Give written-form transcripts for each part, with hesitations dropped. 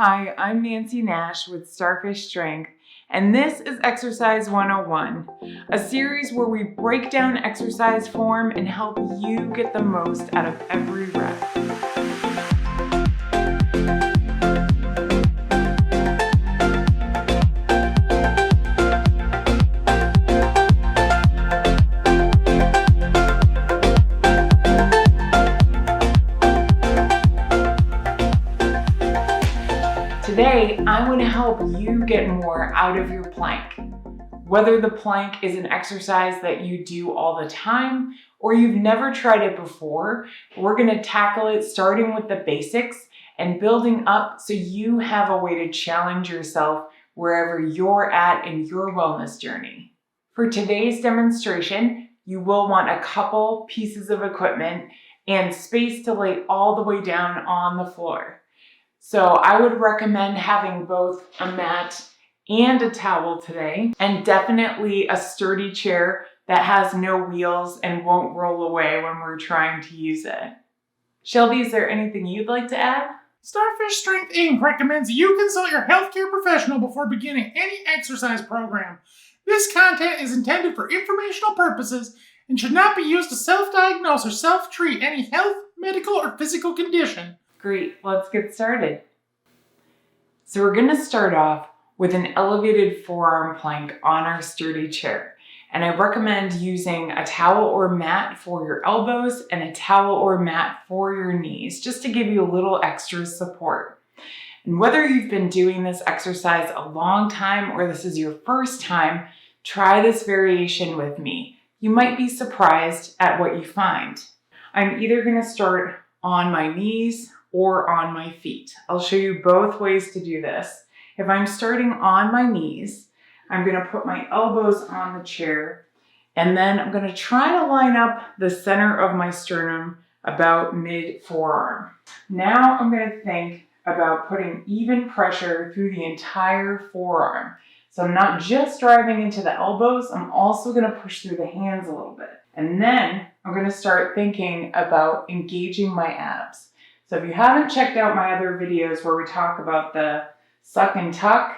Hi, I'm Nancy Nash with Starfish Strength, and this is Exercise 101, a series where we break down exercise form and help you get the most out of every rep. Today, I'm going to help you get more out of your plank. Whether the plank is an exercise that you do all the time or you've never tried it before, we're going to tackle it starting with the basics and building up so you have a way to challenge yourself wherever you're at in your wellness journey. For today's demonstration, you will want a couple pieces of equipment and space to lay all the way down on the floor. So I would recommend having both a mat and a towel today, and definitely a sturdy chair that has no wheels and won't roll away when we're trying to use it. Shelby, is there anything you'd like to add? Starfish Strength Inc. recommends you consult your healthcare professional before beginning any exercise program. This content is intended for informational purposes and should not be used to self-diagnose or self-treat any health, medical, or physical condition. Great, let's get started. So we're going to start off with an elevated forearm plank on our sturdy chair. And I recommend using a towel or mat for your elbows and a towel or mat for your knees, just to give you a little extra support. And whether you've been doing this exercise a long time or this is your first time, try this variation with me. You might be surprised at what you find. I'm either going to start on my knees or on my feet. I'll show you both ways to do this. If I'm starting on my knees, I'm going to put my elbows on the chair, and then I'm going to try to line up the center of my sternum about mid-forearm. Now I'm going to think about putting even pressure through the entire forearm. So I'm not just driving into the elbows, I'm also going to push through the hands a little bit. And then I'm going to start thinking about engaging my abs. So if you haven't checked out my other videos where we talk about the suck and tuck,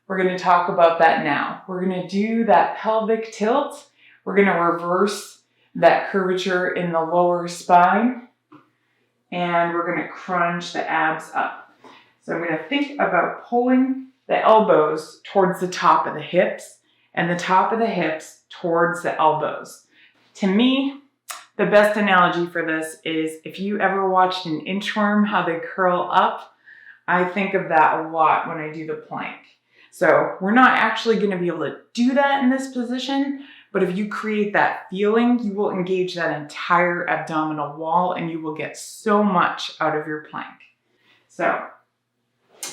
we're going to talk about that now. We're going to do that pelvic tilt. We're going to reverse that curvature in the lower spine. And we're going to crunch the abs up. So I'm going to think about pulling the elbows towards the top of the hips and the top of the hips towards the elbows. To me, the best analogy for this is if you ever watched an inchworm, how they curl up, I think of that a lot when I do the plank. So we're not actually going to be able to do that in this position, but if you create that feeling, you will engage that entire abdominal wall and you will get so much out of your plank. So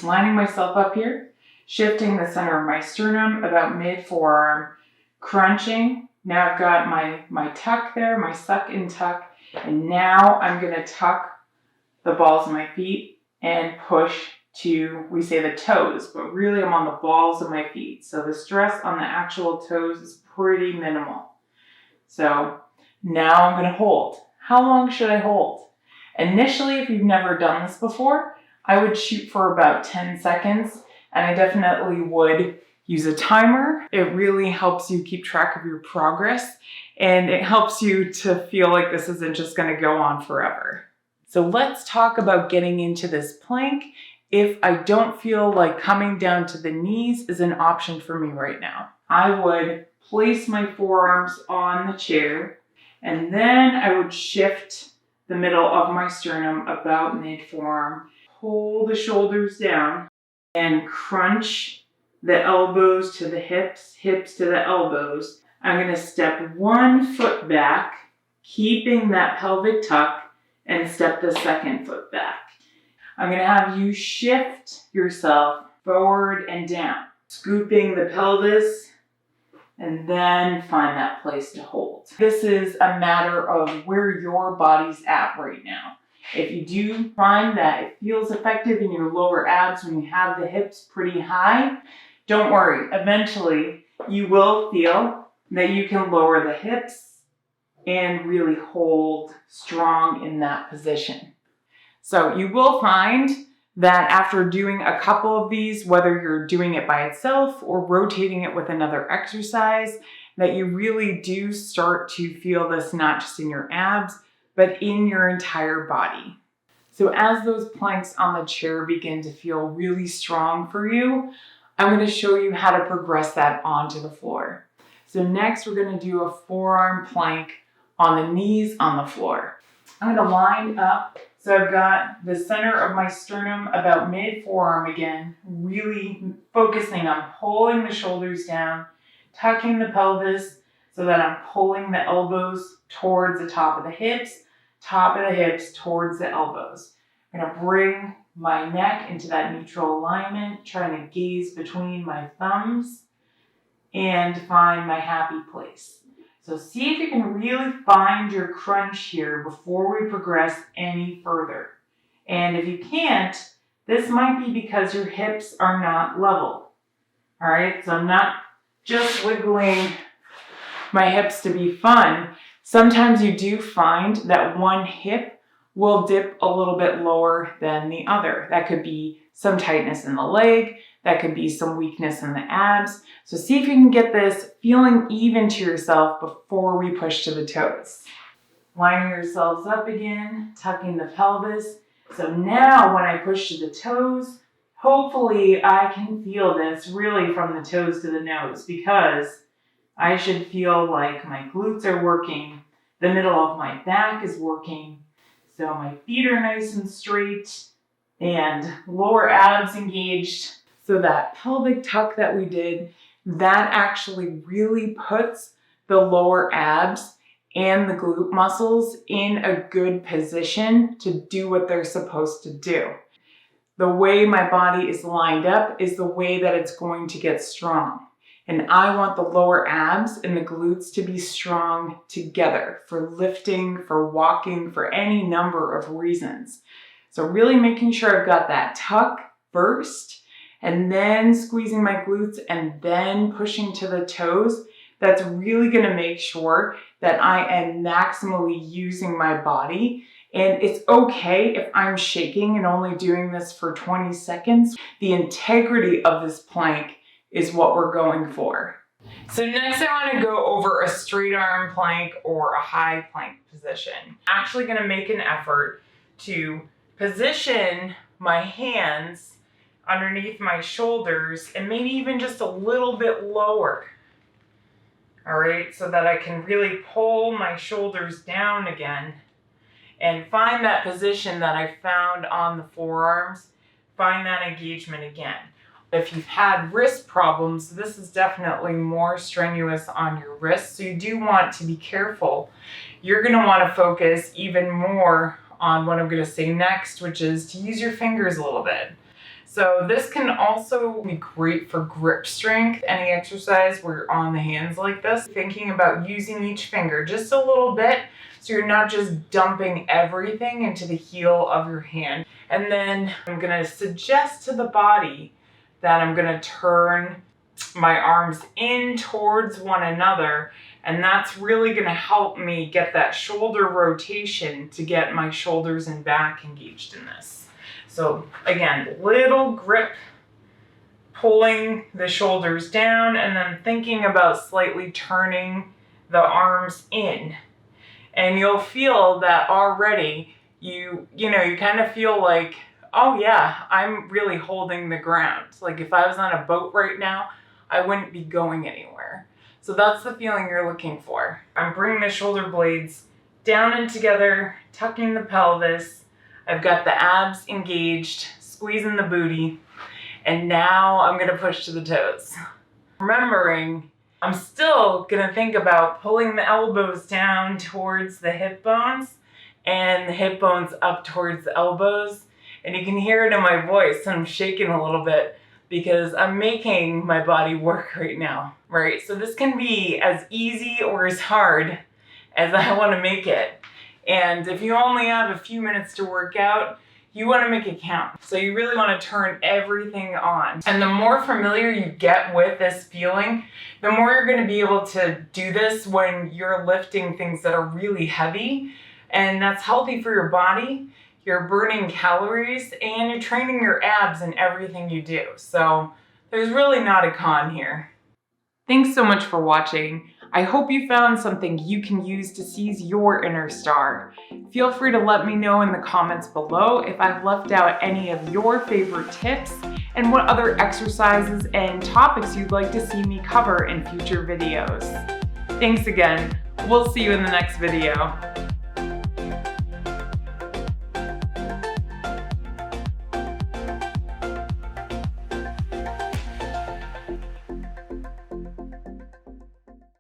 lining myself up here, shifting the center of my sternum about mid-forearm, crunching. Now I've got my tuck there, my suck and tuck, and now I'm going to tuck the balls of my feet and push to, we say the toes, but really I'm on the balls of my feet. So the stress on the actual toes is pretty minimal. So now I'm going to hold. How long should I hold? Initially, if you've never done this before, I would shoot for about 10 seconds, and I definitely would use a timer. It really helps you keep track of your progress, and it helps you to feel like this isn't just going to go on forever. So let's talk about getting into this plank if I don't feel like coming down to the knees is an option for me right now. I would place my forearms on the chair, and then I would shift the middle of my sternum about mid-forearm, pull the shoulders down, and crunch the elbows to the hips, hips to the elbows. I'm going to step one foot back, keeping that pelvic tuck, and step the second foot back. I'm going to have you shift yourself forward and down, scooping the pelvis, and then find that place to hold. This is a matter of where your body's at right now. If you do find that it feels effective in your lower abs when you have the hips pretty high, don't worry, eventually you will feel that you can lower the hips and really hold strong in that position. So you will find that after doing a couple of these, whether you're doing it by itself or rotating it with another exercise, that you really do start to feel this not just in your abs, but in your entire body. So as those planks on the chair begin to feel really strong for you, I'm going to show you how to progress that onto the floor. So next we're going to do a forearm plank on the knees on the floor. I'm going to line up. So I've got the center of my sternum about mid-forearm again, really focusing on pulling the shoulders down, tucking the pelvis so that I'm pulling the elbows towards the top of the hips towards the elbows. I'm going to bring my neck into that neutral alignment, trying to gaze between my thumbs and find my happy place. So see if you can really find your crunch here before we progress any further. And if you can't, this might be because your hips are not level. All right, so I'm not just wiggling my hips to be fun. Sometimes you do find that one hip will dip a little bit lower than the other. That could be some tightness in the leg. That could be some weakness in the abs. So see if you can get this feeling even to yourself before we push to the toes. Lining yourselves up again, tucking the pelvis. So now when I push to the toes, hopefully I can feel this really from the toes to the nose, because I should feel like my glutes are working, the middle of my back is working, so my feet are nice and straight, and lower abs engaged. So that pelvic tuck that we did, that actually really puts the lower abs and the glute muscles in a good position to do what they're supposed to do. The way my body is lined up is the way that it's going to get strong. And I want the lower abs and the glutes to be strong together for lifting, for walking, for any number of reasons. So really making sure I've got that tuck first, and then squeezing my glutes and then pushing to the toes. That's really going to make sure that I am maximally using my body. And it's okay if I'm shaking and only doing this for 20 seconds. The integrity of this plank is what we're going for. So next I want to go over a straight arm plank or a high plank position. I'm actually going to make an effort to position my hands underneath my shoulders and maybe even just a little bit lower. All right, so that I can really pull my shoulders down again and find that position that I found on the forearms, find that engagement again. If you've had wrist problems, this is definitely more strenuous on your wrists, so you do want to be careful. You're going to want to focus even more on what I'm going to say next, which is to use your fingers a little bit. So this can also be great for grip strength, any exercise where you're on the hands like this. Thinking about using each finger just a little bit so you're not just dumping everything into the heel of your hand. And then I'm going to suggest to the body that I'm going to turn my arms in towards one another, and that's really going to help me get that shoulder rotation to get my shoulders and back engaged in this. So again, little grip, pulling the shoulders down, and then thinking about slightly turning the arms in. And you'll feel that already you kind of feel like, oh yeah, I'm really holding the ground. Like if I was on a boat right now, I wouldn't be going anywhere. So that's the feeling you're looking for. I'm bringing the shoulder blades down and together, tucking the pelvis. I've got the abs engaged, squeezing the booty, and now I'm gonna push to the toes. Remembering, I'm still gonna think about pulling the elbows down towards the hip bones and the hip bones up towards the elbows. And you can hear it in my voice, I'm shaking a little bit because I'm making my body work right now, right? So this can be as easy or as hard as I want to make it. And if you only have a few minutes to work out, you want to make it count. So you really want to turn everything on. And the more familiar you get with this feeling, the more you're going to be able to do this when you're lifting things that are really heavy. And that's healthy for your body. you're burning calories, and you're training your abs in everything you do. So there's really not a con here. Thanks so much for watching. I hope you found something you can use to seize your inner star. Feel free to let me know in the comments below if I've left out any of your favorite tips and what other exercises and topics you'd like to see me cover in future videos. Thanks again. We'll see you in the next video.